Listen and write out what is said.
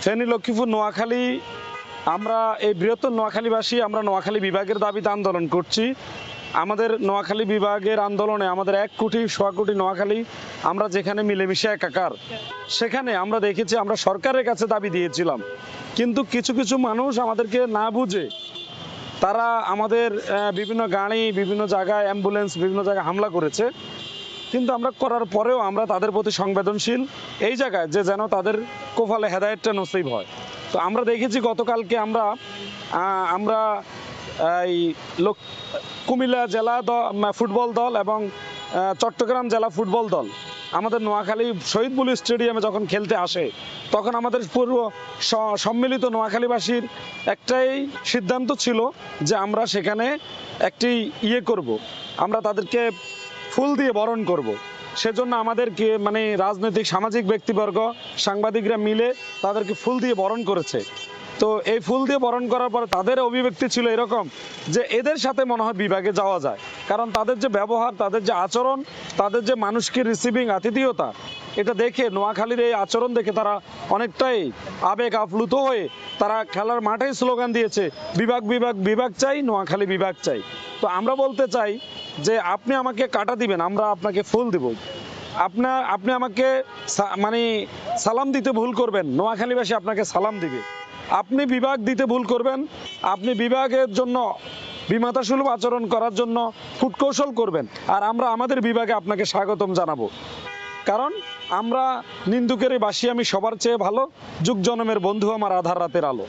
ফেনী, লক্ষ্মীপুর, নোয়াখালী, আমরা এই বৃহত্তর নোয়াখালীবাসী আমরা নোয়াখালী বিভাগের দাবিতে আন্দোলন করছি। আমাদের নোয়াখালী বিভাগের আন্দোলনে আমাদের 1 কোটি 1.25 কোটি নোয়াখালী আমরা যেখানে মিলেমিশে একাকার, সেখানে আমরা দেখেছি আমরা সরকারের কাছে দাবি দিয়েছিলাম, কিন্তু কিছু কিছু মানুষ আমাদেরকে না বুঝে তারা আমাদের বিভিন্ন গাড়ি, বিভিন্ন জায়গায় অ্যাম্বুলেন্স, বিভিন্ন জায়গায় হামলা করেছে। কিন্তু আমরা করার পরেও আমরা তাদের প্রতি সংবেদনশীল এই জায়গায় যে যেন তাদের কপালে হেদায়েতটা নসিব হয়। তো আমরা দেখেছি গতকালকে আমরা এই কুমিল্লা জেলা ফুটবল দল এবং চট্টগ্রাম জেলা ফুটবল দল আমাদের নোয়াখালী শহীদ বুলু স্টেডিয়ামে যখন খেলতে আসে, তখন আমাদের পূর্ব সম্মিলিত নোয়াখালীবাসীর একটাই সিদ্ধান্ত ছিল যে আমরা সেখানে একটি করব, আমরা তাদেরকে ফুল দিয়ে বরণ করব। সেজন্য আমাদেরকে মানে রাজনৈতিক সামাজিক ব্যক্তিবর্গ, সাংবাদিকরা মিলে তাদেরকে ফুল দিয়ে বরণ করেছে। তো এই ফুল দিয়ে বরণ করার পরে তাদের অভিব্যক্তি ছিল এরকম যে এদের সাথে মনে হয় বিভাগে যাওয়া যায়, কারণ তাদের যে ব্যবহার, তাদের যে আচরণ, তাদের যে মানুষকে রিসিভিং আতিথেয়তা, এটা দেখে নোয়াখালীর এই আচরণ দেখে তারা অনেকটাই আবেগ আপ্লুত হয়ে তারা খেলার মাঠেই স্লোগান দিয়েছে, বিভাগ বিভাগ বিভাগ চাই, নোয়াখালী বিভাগ চাই। তো আমরা বলতে চাই যে আপনি আমাকে কাটা দিবেন, আমরা আপনাকে ফুল দিব। আপনি আমাকে মানে সালাম দিতে ভুল করবেন, নোয়াখালীবাসী আপনাকে সালাম দিবে। আপনি বিভাগ দিতে ভুল করবেন, আপনি বিভাগের জন্য বিমাতাসুলভ আচরণ করার জন্য কূটকৌশল করবেন, আর আমরা আমাদের বিভাগে আপনাকে স্বাগতম জানাবো। কারণ আমরা নিন্দুকেরই বাসি আমি সবার চেয়ে ভালো, যুগ জনমের বন্ধু আমার আধার রাতের আলো।